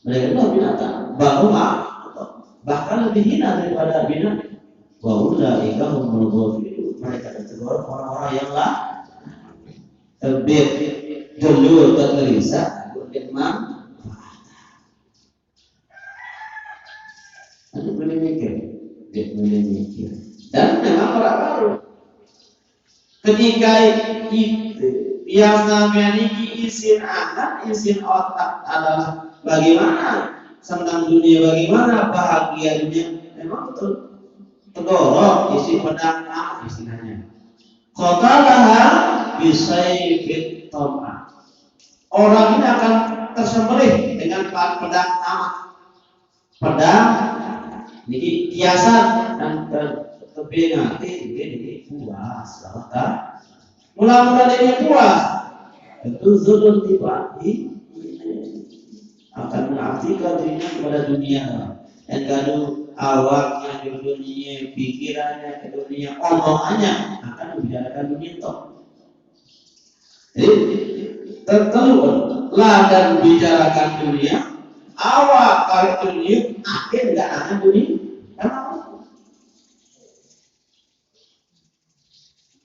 Mereka itu binatang. Bahkan lebih hina daripada binatang. Wa ulaika humul ghafilun. Mereka itu orang-orang yang lebih dulu tergelisah berfirman. Itu boleh mikir. Dan memang orang baru. Ketika itu yang namanya isin anak, isin otak adalah bagaimana senang dunia, bagaimana bahagia dunia, memang terdorong isi pedang istilahnya. Qatalaha bisayfit tam'a. Orang ini akan tersembelih dengan pedang tamak. Pedang jadi kiasan dan terperingati ini puas, mula-mula ini puas, itu zulun tiba akan mengabdikan dirinya kepada dunia dan gaduh awaknya ke dunia, pikirannya ke dunia, omongannya akan membicarakan dunia toh. Jadi terkeluar dan bicarakan dunia, awak kalau dunia akhir nggak akan dunia.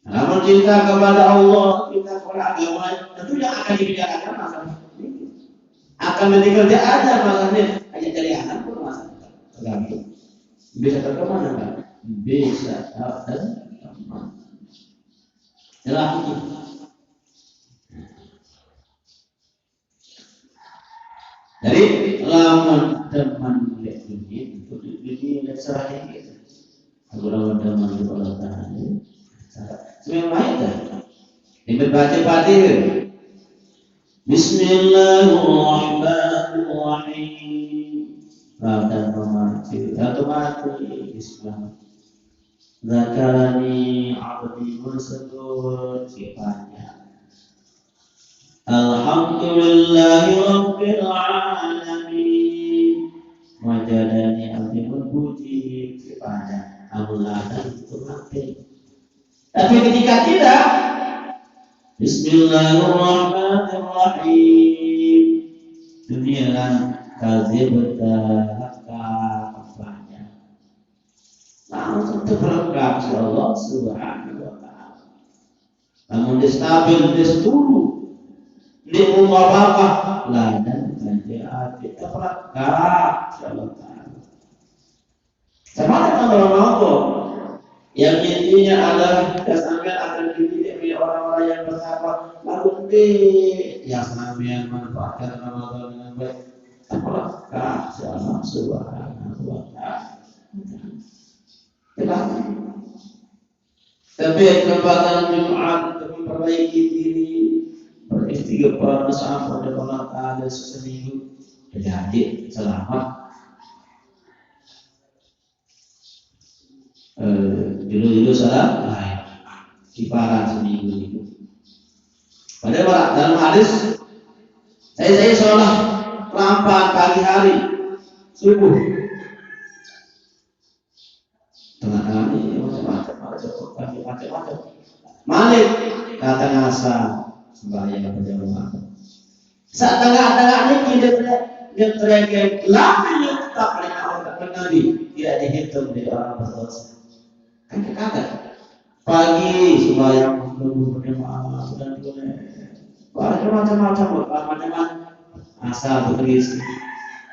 Namun cinta kepada Allah, cinta kepada agama, tentu yang akan dibicarakan masalah ini. Akan meninggal dia ada masalahnya, hanya dari anak pun masalah tergantung. Bisa terkemana kan? Bisa terkemana. Jelas itu. Jadi lamun teman lihat dunia itu dunia serah ini. Aku lamun teman itu Allah Taala. Semua itu. Dibaca-baca. Bismillahirrahmanirrahim. Pada mati atau mati Islam. Zakarani abdi bersyukur kepadanya. Alhamdulillahi rabbil alamin. Wajadani abdi berpuji kepada Allah dan itu mati. Tapi ketika tidak, Bismillahirrahmanirrahim. Dunia kan kadzibta kepadanya. Langsung terperangkap Allah Subhanahu wa Ta'ala. Namun distabil dulu. Di mubabakah lah dan kerajaan kita terperangkap Allah Ta'ala. Sama dengan orang yang intinya adalah kesampean akan dididik oleh orang-orang yang bersabar, lalu yang sampean manfaatkan Ramadan dengan baik. Apakah Allah Subhanahu wa Ta'ala? Tapi kesempatan Jumat untuk memperbaiki diri, beristighfar bersama dengan Allah Ta'ala seminggu, jadi selamat. Dulu salah lain kiparan seminggu itu. Padahal dalam hadis saya sholat lampan pagi hari subuh tengah hari macam-macam malik kata ngasa sembahyang berjamaah saat tengah-tengah ini dia teriak lamin tak pernah tidak dihitung dari orang berdosa. Kan kagak pagi sembahyang subuh berjamaah sudah macam-macam asal berisi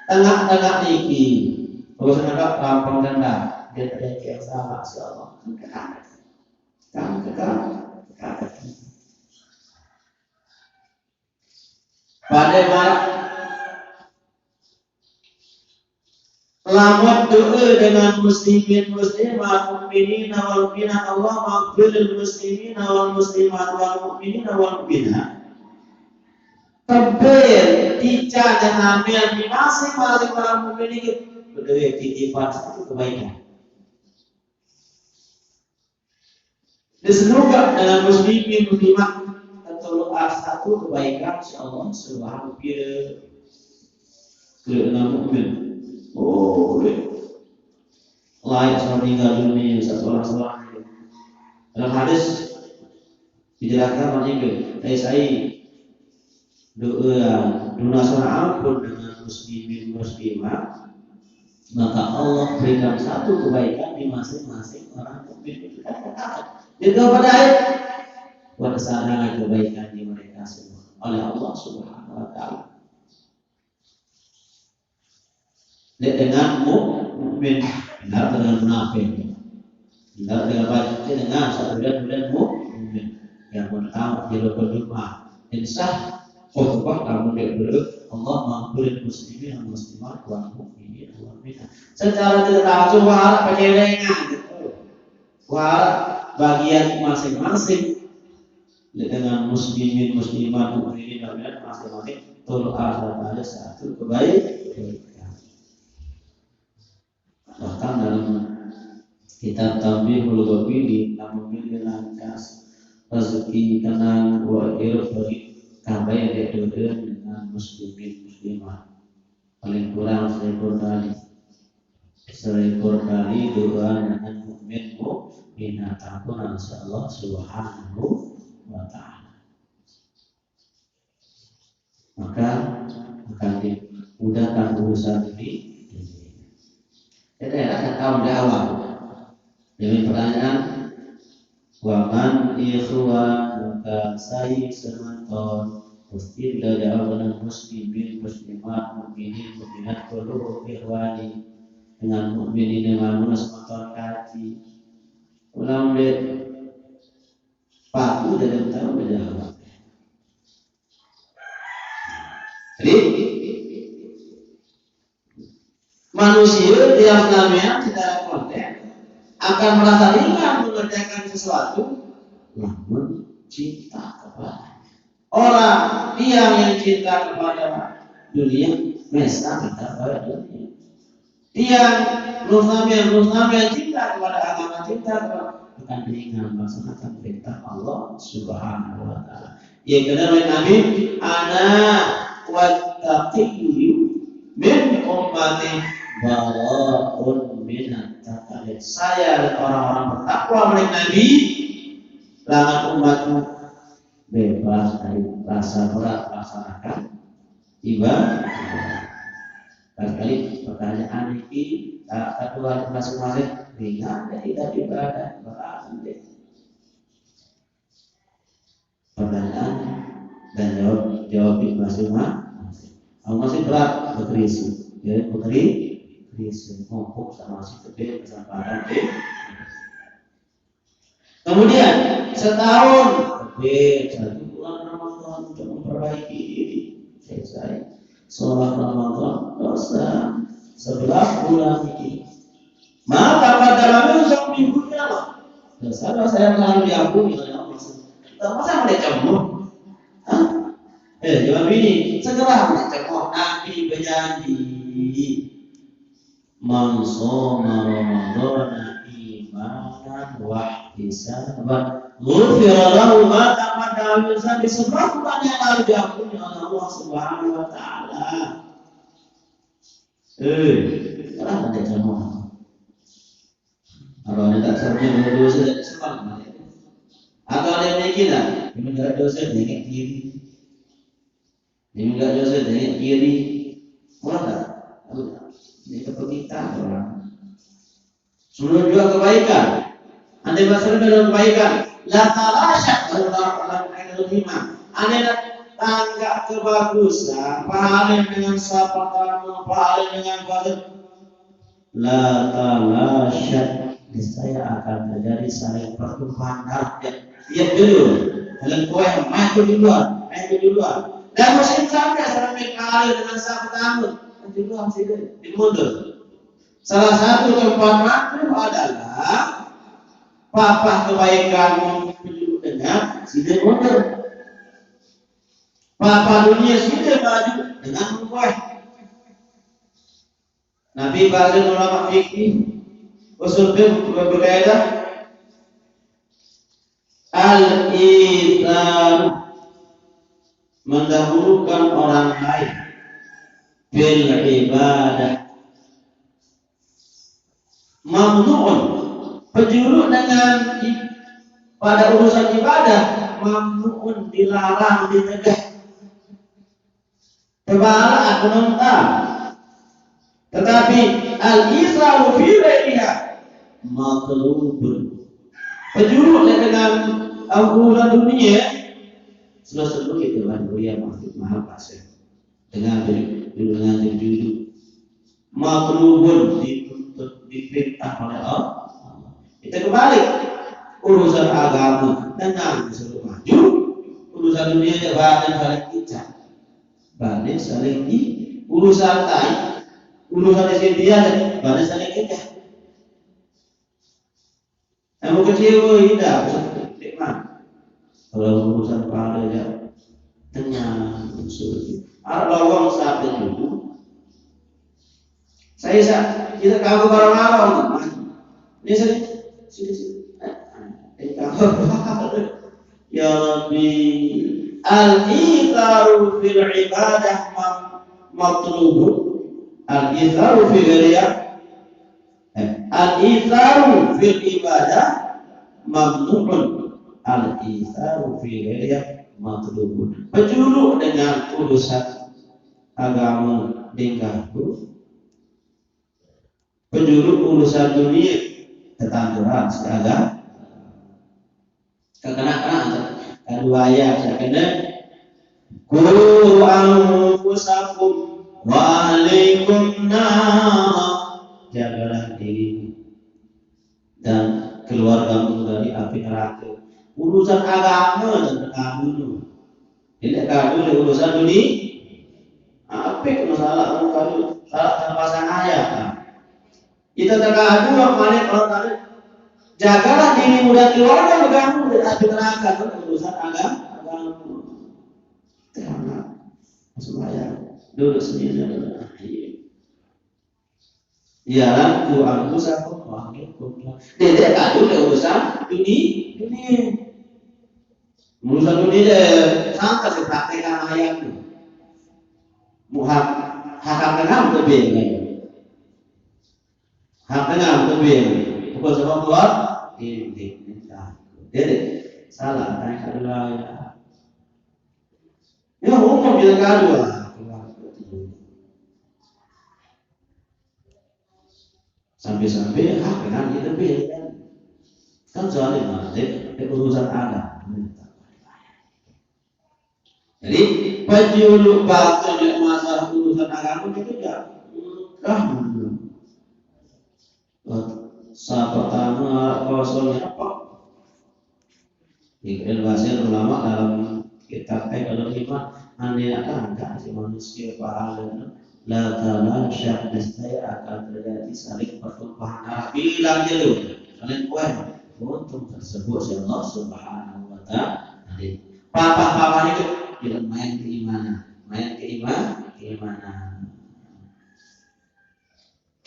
tengah-tengah niki terus nak rampung denda dia teriak yang sama insyaallah kan kagak pada lamun doa dengan muslimin muslimat mukminin wal mukminat Allah maghfiril muslimin wal muslimat wal mukminin wal mukminat. Kabeh tica dan amil di masing-masing orang mukmin itu berdoa titipan satu kebaikan. Disemoga dengan muslimin muslimat tertolong satu kebaikan insyaallah subhanahu wa ta'ala dengan mukmin. Oh, layak sama meninggal dunia satu orang. Dalam hadis dijelaskan begini, saya doa lunasan ampun dengan muslimin muslimat, maka Allah berikan satu kebaikan di masing-masing orang mukmin itu. Juga pada ayat wasana kebaikan di mereka semua oleh Allah Subhanahu wa taala. Dengan mukmin, benar dengan munafik. Benar dengan baca dengan satu bulan mukmin yang pertama di rumah insah khutbah kamu diberi Allah mengampuni muslimin dan muslimat wal mukminin wal mukminat. Secara tidak langsung wahara penyelengan wahara bagian masing-masing dengan muslimin muslimat mukminin wal mukminat masing-masing turut ada satu kebaikan. Bahkan dalam kitab Tambihul Ghafilin namun bilang kas rezeki tenang wa irfari kabai dedoden dengan muslimin muslimat paling kurang 1000 kali doa dengan mukmin mukminat ampun Allah Subhanahu wa taala, maka akan dimudahkan urusan ini. Jadi ada kaum dakwah. Jadi pertanyaan, waman ikhwan maka saya semanton mesti jawab dengan muslimin muslimat mukminin mukminat kullu ikhwani dengan mukminin dengan semanton kaji. Ulang deh paku dalam tahu menjawab. Jadi manusia tiap namanya secara konteks akan merasa ringan mengerjakan sesuatu namun cinta kepada orang yang cinta kepada dunia mesa kita kepada dunia yang cinta kepada agama cinta kepada akan ringan melaksanakan perintah Allah Subhanahu wa taala. Ya benar Nabi ana wattaqiyyu min ummati bara'un minat taqalid. Saya dan orang-orang bertakwa milik Nabi langan umatku bebas dari rasa berat melaksanakan ibadah. Kali pertanyaan ini satu hal masing-masing ringan dan tidak ibadah berat. Pertanyaan dan jawab masing-masing. Masih berat berkrisis, ya berkrisis. Mumpuk sama si gede kesempatan kemudian setahun lebih 1 bulan Ramadan untuk memperbaiki diri selesai sholat Ramadan dosa 11 bulan ini maka pada dalamnya minggunya lah dosa saya selalu diampuni oleh Allah. Masa mereka mau? Jawab ini segera mereka mau. Nabi berjanji man shoma ramadhana imanan wa ihtisaban ghufira lahu ma taqaddama min dhanbi. Sebab bulan yang lalu diampuni oleh Allah Subhanahu wa taala. Sekarang ada jamaah. Kalau ada tak sampai dosa dan sebab atau ada yang mikir lah, ini enggak dosa dengan kiri. Ini enggak dosa dengan kiri. Mulai tak? Ini kepemitaan orang. Sebelum juga kebaikan. Andai masalah dalam kebaikan, la talasyak dalam iman. Andai tangga kebagusan, pahalin dengan sapa kamu, pahalin dengan badan. La talasyak, niscaya akan terjadi saling pertumpahan darah. Dia dulu, dalam kue main di luar. Dan musim sampai sampai kali dengan sapa kamu. Di luar sini, di mundur. Salah satu tempat makruh adalah papa kebaikan menuju dengan sini mundur. Papa dunia sini maju dengan mengkuah. Nabi bahasa ulama fikih usul berkaitan al-ithar mendahulukan orang lain bil ibadah mamnu'un penjuru dengan pada urusan ibadah mamnu'un dilarang dicegah Kebala aku nonton. Tetapi al-isra'u fi ghairiha matlubun. Penjuru dengan urusan dunia sudah sebelum itu kan yang maksud maha pasir dengan jujur matlubun dituntut diperintah oleh Allah. Kita kembali urusan agama dengan disuruh maju, urusan dunia jabatan saling kita, badan saling di urusan lain, urusan dia badan saling kita. Yang kecil tidak nikmat. Kalau urusan pada ya kenyang usul. Ada orang saat itu. Kita kamu barang apa? Ini sini. Ya Rabbi, al-itharu fil ibadah matlubun, al-itharu fil riyah, al-itharu fil ibadah mamnu'un, al-itharu fil riyah matlubun. Penjuru dengan urusan agama tinggalku, penjuru urusan dunia ketanduran seagama. Kekena-kena kedua ayat saya kena qu anfusakum wa ahlikum nar, jagalah diri dan keluargamu dari api neraka. Urusan agama dan kamu tidak kamu urusan dunia apa masalah kamu salah pasang ayat kita terkadu mana kalau tadi jagalah dirimu dan keluarga kamu dari api neraka. Urusan agama terang semuanya duduk sendiri ialah tu anfusakum wa ahlikum. Tidak kadu urusan dunia. Urusan dunia sangat dipraktikkan ayat itu. Muhak hakam dengan lebih. Hak dengan lebih. Bukan sebab keluar jadi salah kan kedua ya umum kita kedua sampai hak dengan kita beda kan soalnya urusan ada. Jadi penjuru batin masalah urusan agama itu ya pertama klausulnya apa? Ikhlas bahasa ulama dalam kitab al-iman aniakan si manusia pahala la taala syak niscaya akan terjadi saling pertumpahan darah bilang dulu saling kuat untung tersebut si Allah Subhanahu wa taala. Papa itu tidak main keimanan.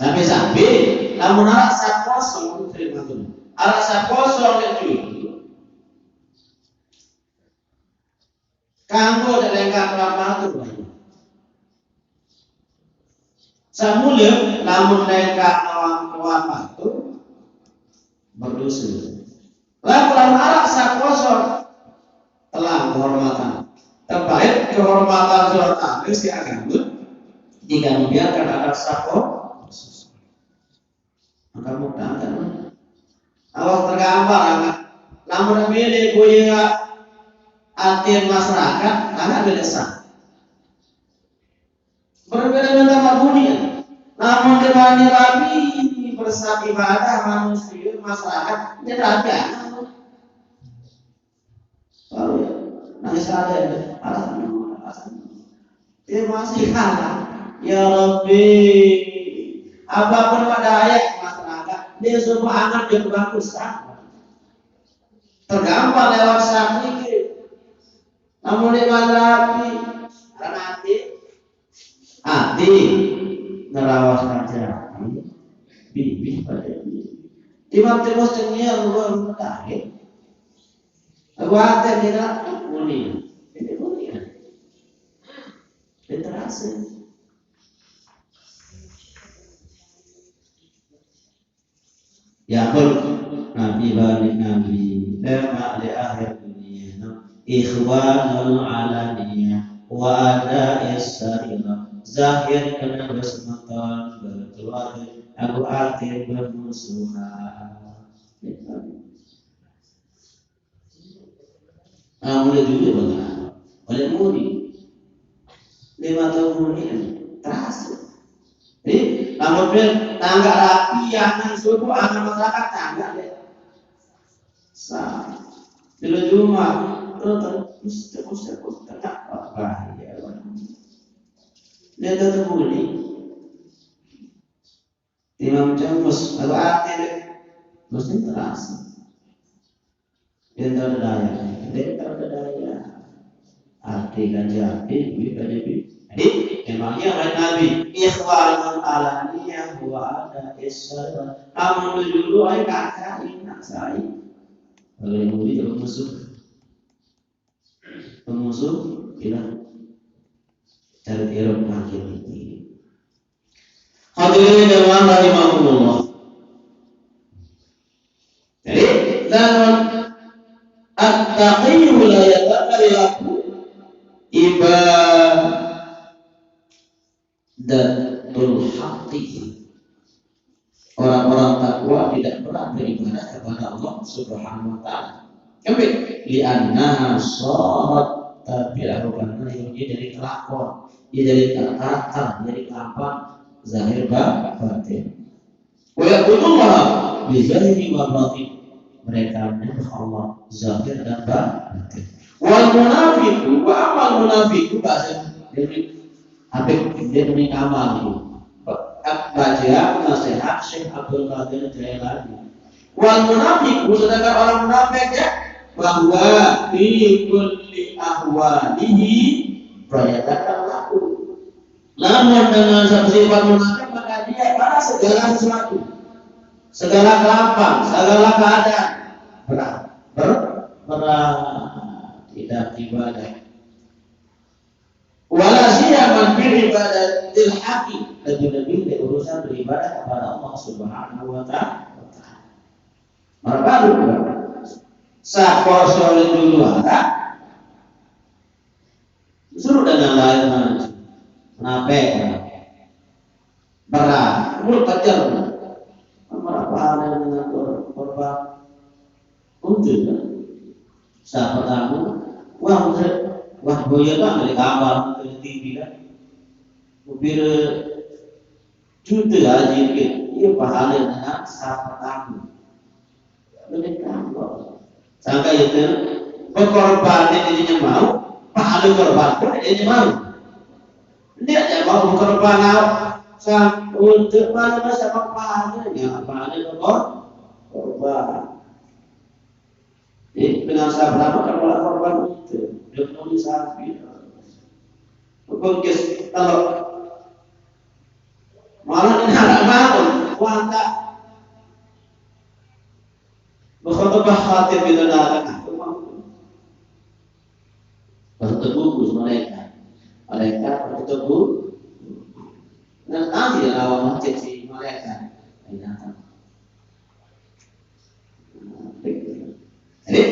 Tapi namun rasa kosong terima dulu. Rasa kosong itu kamu dari lengkap itu Samulia namun lengkap lama itu berdosa. Lalu rasa kosong telah kehormatan. Terbaik kehormatan seorang si agama jika membiarkan ada sako maka mudah-mudahan Allah tergambar namun milih kuya hati masyarakat karena beda berbeda-beda mabunia namun dengan rapi bersama ibadah manusia masyarakat dia rapi lalu nangis ada alasan dia masih kalah ya Rabbi apapun pada ayat masyarakat dia semua anak yang bagus tergampang lewat sakit namun dengan rapi karena hati nerawas saja bibih pada ini timah terus cengia belum tahu kuatnya tidak kuning ini kuning terasa ya Nabi balik Nabi lema di akhir dunia ikhwanul alaniyah wa ada isarina zahir kena bersemeton berkeluarga aku arti bermusuhan. Mulai dulu bagaimana? Oleh muri 5 tahun ini terasa. Jadi, kemudian tangga rapi, anak suku, anak masyarakat tangga deh. Sah. Bila cuma terus tak bahaya. Dia tetap boleh. Imam Jamus, kalau arti deh, mesti terasa. Dia terdaya. Arti kaji jadi memangnya oleh Nabi ikhwanul alaniyah wa ada isyarat kamu dulu ay kakak nak saya kalau yang murid pemusuh bilang cari Eropa makin ini hadirin dan rahimahumullah. Jadi dan at-taqiyyu la yataqallaku ibadatul haqi. Orang-orang takwa tidak pernah beribadah kepada Allah Subhanahu wa taala. Kenapa? Li'annaha sharat tabi'ahu karena dia dari kelakon, dia dari karakter, dari kelakuan zahir batin. Wa yaqulullah bi zahiri wa batin. Mereka menyembah Allah zahir dan batin. Wal munafiqu wa amal munafiqu bahasa dari habib dia punya amal itu. Baca nasihat Syekh Abdul Qadir Jailani. Wal munafiqu sedangkan orang munafik ya bahwa fi kulli ahwalihi fayatakan laku. Namun dengan sifat munafik maka dia pada segala sesuatu, segala kelapan, segala keadaan tidak ibadah. Wala siyaman bil ibadatil haqi, lebih-lebih di urusan beribadah kepada Allah Subhanahu wa taala. Maka sapa soleh dulu ada suruh dengan lain kenapa berat mulut kejar berapa ada dengan korban untuk sahabat kamu wah boya kan dari kamar dari TV kan mobil juta aja gitu iya pahala dengan sahabat kamu lebih kamu sangka itu berkorban dia mau pahala korban pun dia mau dia mau berkorban untuk mana sama pahalanya pahala korban. Jadi dengan sahabat kalau korban itu dia menulis sapi. Bukan kalau malah ini anak bangun, wanita berkhutbah khatib itu datang. Bertemu mereka bertemu dan nanti lawan masjid si mereka datang. Jadi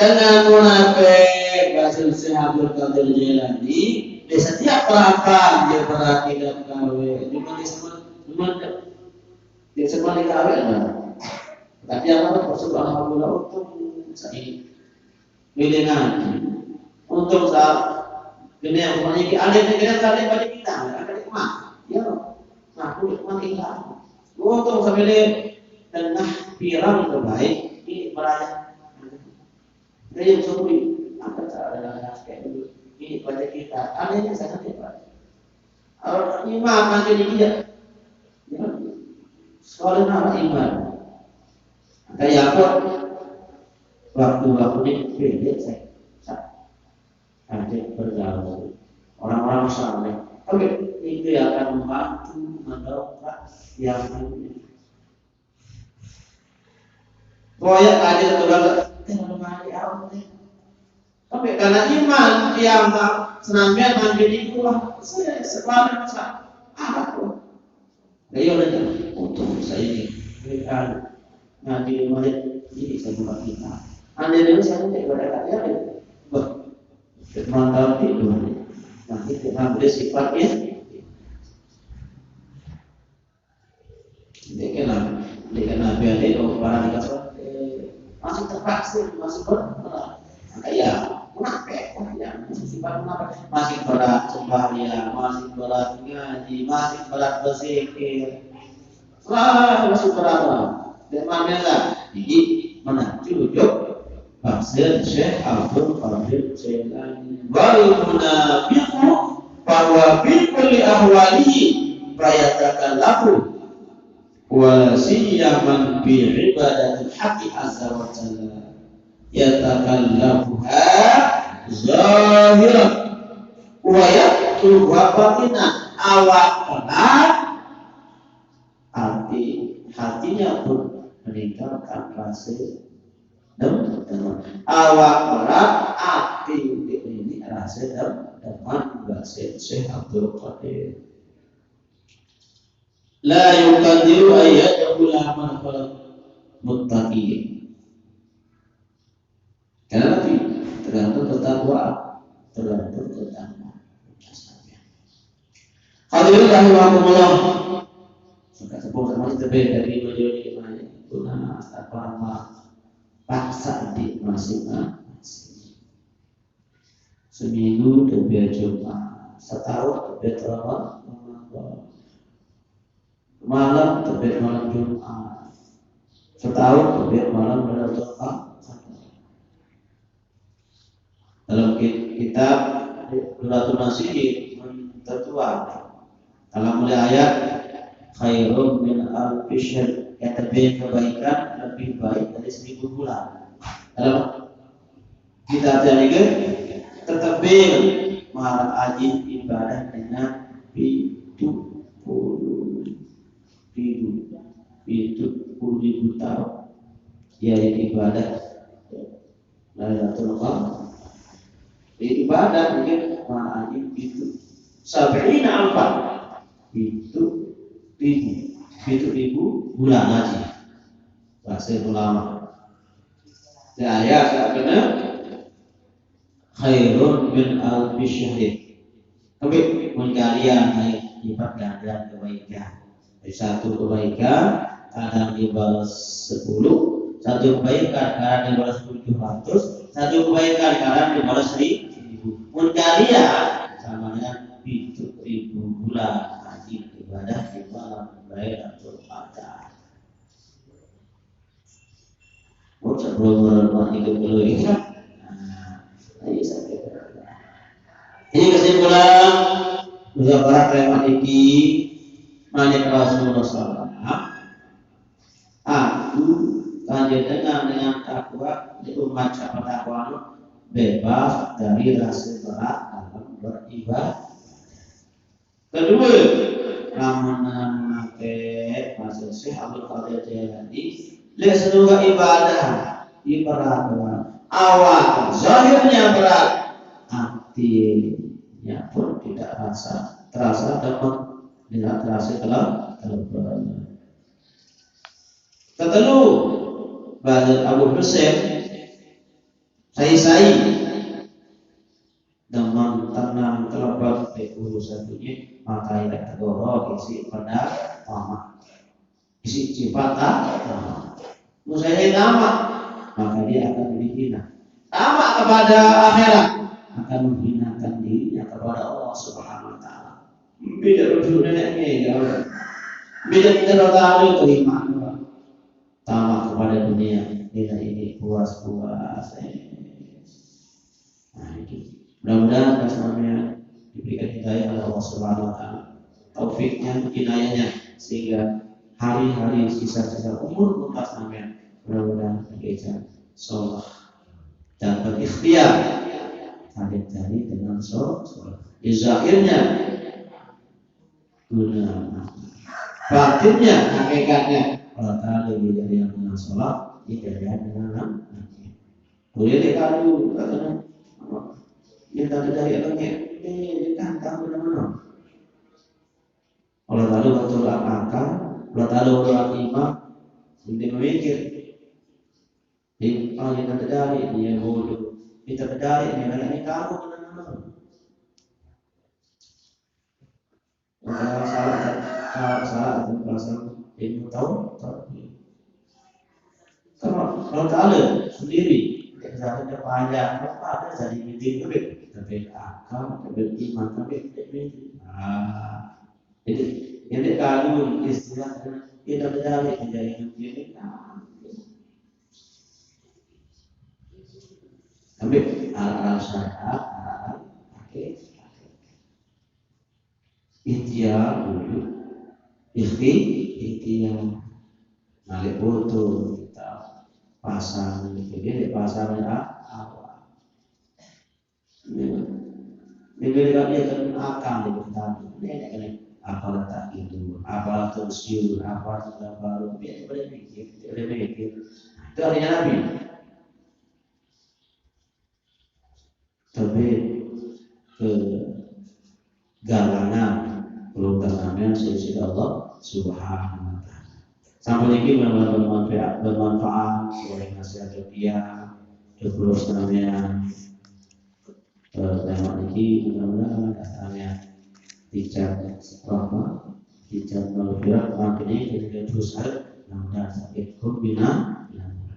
dengan munafik bahasa Syekh Abdul Qadir Jailani di setiap perangkat dia perhatikan kawin cuma disebut kawin tapi Allah Subhanahu untuk saya pilih nanti untuk saat dunia umpamanya kita ada negara ada pada kita ada di mana ya aku mati lah untuk sampai dan pirang terbaik ini berada dari yang sebut apa cara kayak dulu ini pada kita adanya sangat hebat. Orang iman nanti dia sekolah nama iman kayak apa waktu ini beda saya ada bergaul orang-orang saleh tapi itu yang akan membantu mendongkrak yang lainnya. Koyak tadi tapi karena iman yang senamnya mandiri itu lah saya sekolah masa apa dia udah untuk saya ini mereka ngaji mulai ini saya buka kita anda ini saya tidak berada ya Mantap itu. Nanti kita ambil sifatnya. Dia Nabi ada orang dikasih masih terpaksa masih berat. Ya munafik ya masih sifat munafik, masih berat sembahyang, masih berat ngaji, masih berat berzikir, masih berat lah. Dan mana jadi mana cucuk tafsir Syekh Abdul Qadir Jailani wal munafiqu bahwa bi kulli ahwalihi fayatakallafu wa siyaman bi ibadatil haqqi azza wa jalla yatakallafuha zahiran wa yatlubu batina awaqna hatinya pun meninggalkan rasa teman awak orang hati ini rasa teman rasa Syekh Abdul Qadir la yukadiru ayyadul amal muttaqin. Karena tergantung ketakwaan, tergantung ketakwaan. Hadirin rahimakumullah. Sudah sepuh sama istri dari majlis ini guna apa paksa di masing-masing. Seminggu terbiar Jumat, setahun terbiar Ramadan, malam terbit malam Jumat, setahun terbit malam Lailatul Qadar. Dalam kitab Duratul Nasihin tertuang dalam mulai ayat khairun min alfi syahr, yang terbaik kebaikan lebih baik dari 1000 bulan. Dalam kitab ini tertebing mahal ajin ibadah dengan itu 70.000 tahun, yaitu ibadah Lailatul Qadar. Ibadah mungkin ma'ani itu 70 alfa itu 1000 bulan haji. Bahasa ulama. Saya kena khairun min alfi syahr. Tapi kalian lipat gandakan kebaikan. Satu kebaikan kadang dibalas 10, satu kebaikan kadang dibalas 700, satu kebaikan kadang dibalas 1000. Pun kalian sama dengan 7000 bulan haji ibadah di malam Lailatul Qadar. Sebelum merenung itu dulu ya. Ini kesimpulan muzakarah kalimat ini. Manik Rasulullah SAW. Aku lanjutkan dengan takwa di umat siapa takwa bebas dari rasa berat dalam beribadah. Kedua, ramanake maksud Syekh Abdul Qadir Jailani, lihat seluruh ibadah awal zahirnya berat, hatinya pun tidak terasa dapat. Tidak terasa kalau ketelu Badal Abu Hussein saya dengan tenang terlepas dari urusannya, maka ia tergorok isi pada tamak, isi sifat tamak. Musanya tamak, maka dia akan dihina. Tamak kepada akhirat akan menghinakan dirinya kepada Allah Subhanahu Wa Taala. Beda rujuknya ya, beda kita tahu terima tamak kepada dunia, ini puas. Nah itu mudah-mudahan kesemuanya diberikan hidayah oleh Allah Subhanahu Wa Taala, taufiknya, inayahnya, sehingga hari-hari sisa-sisa umur lepas sampai mudah-mudahan berkejar sholat dan berikhtiar cari dengan sholat. Akhirnya guna batinnya, hakikatnya kalau tadi dijadikan dengan sholat, dijadikan dengan nanti. Boleh dikadu katanya, dia tadi dari orangnya, ditantang benar-benar. Kalau tadi betul akal, kalau tadi orang imam, dia memikir, dia tadi dari dia bodoh, dia tadi dari ini kamu benar. salah atau bahasa ilmu tahu. Kalau tahu sendiri, tidak banyak apa ada jadi meeting tapi akal, tapi iman, tapi jadi yang kalau istilah kita beralih menjadi meeting, tapi al syariat, ikhtiar dulu, ikhtiar nalik butuh kita pasang jadi pasangnya awal. Ini kami akan akan diberitahu. Ini apa tak itu, apa tersiur, apa tidak baru, biar boleh mikir. Itu artinya Nabi. Tapi ke garangan belum tersampai sesuai Allah Subhanahu wa Ta'ala. Sampai ini bermanfaat sebagai nasihat dia, terus namanya lewat ini mudah-mudahan datangnya tidak rahmat, tidak malfiat, makanya kita terus mudah sakit bina.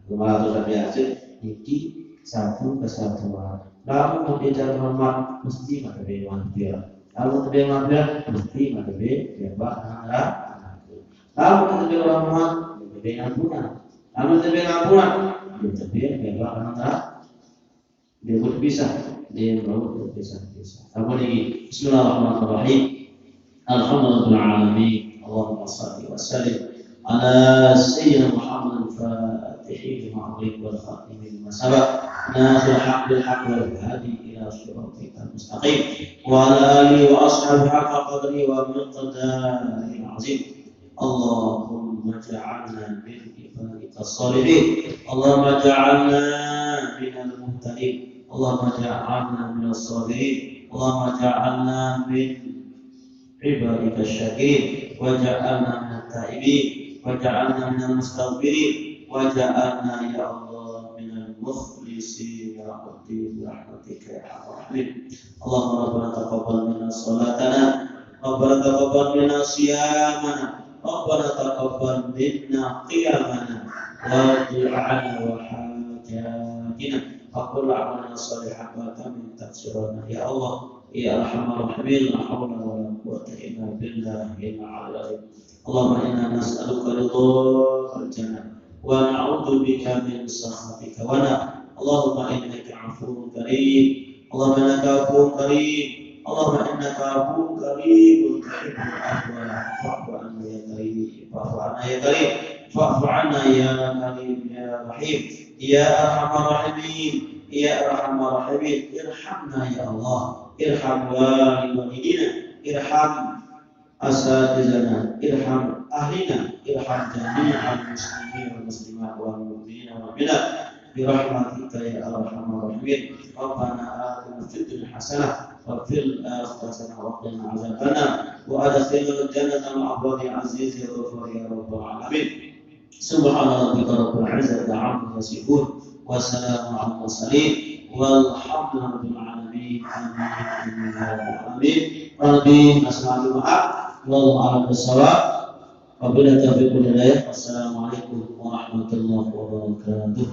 Kemarin sudah biasa ini satu kesatuan. Lalu tidak hormat mesti ada malfiat. Lalu tidak malfiat mesti ada bebas lalu kita hormat lebih ampunan. Lalu tidak ampunan lebih bebas antara dia berpisah. Dia mau berpisah. Apa lagi? Bismillahirrahmanirrahim. Alhamdulillahirabbil alamin. Allahumma shalli wa sallim ala sayyidina Muhammad al-Fatih lima ughliq wal khatim lima sabaq. Nasir haqq bil haqq wal hadi ila shiratikal mustaqim. Wa ala alihi wa ashabihi haqqa qadri wa miqdarihi azim. Allahumma ja'alna min ibadika shalihin. Allahumma ja'alna minal muhtadin. اللهم اجعلنا من الصابرين اللهم اجعلنا من عبادك الشاكرين واجعلنا من التائبين واجعلنا من المستغفرين واجعلنا يا الله من المخلصين يا ربي برحمتك يا ارحم الراحمين اللهم ربنا تقبل منا صلاتنا ربنا تقبل منا صيامنا ربنا تقبل منا قيامنا ودعاءنا وحاجاتنا فقل عملنا صالحا وتمم تقصيرنا يا الله يا ارحم الراحمين لا حول ولا قوه الا بالله العلي اللهم انا نسالك رضاك الجنه ونعوذ بك من سخطك اللهم انك عفو كريم اللهم انك عفو كريم اللهم انك عفو كريم تحب العفو فاعف عنا يا كريم فاعف عنا يا كريم فاعف عنا يا كريم يا رحيم يا ارحم الراحمين يا ارحم الراحمين ارحمنا يا الله ارحم والدينا ارحم اساتذتنا ارحم اهلنا ارحم جميع المسلمين والمسلمات والمؤمنين والمؤمنات برحمتك يا ارحم الراحمين ربنا آتنا في الدنيا حسنه وفي الاخره حسنه وقنا عذاب النار وادخلنا الجنه مع عباد عزيز يا غفور يا رب العالمين سبحان ربك رب العزه عما يصفون وسلام على المرسلين والحمد لله رب العالمين آمين ربي أسمع الدعاء والله أعلم بالصواب وبالتوفيق والهداية والسلام عليكم ورحمة الله وبركاته.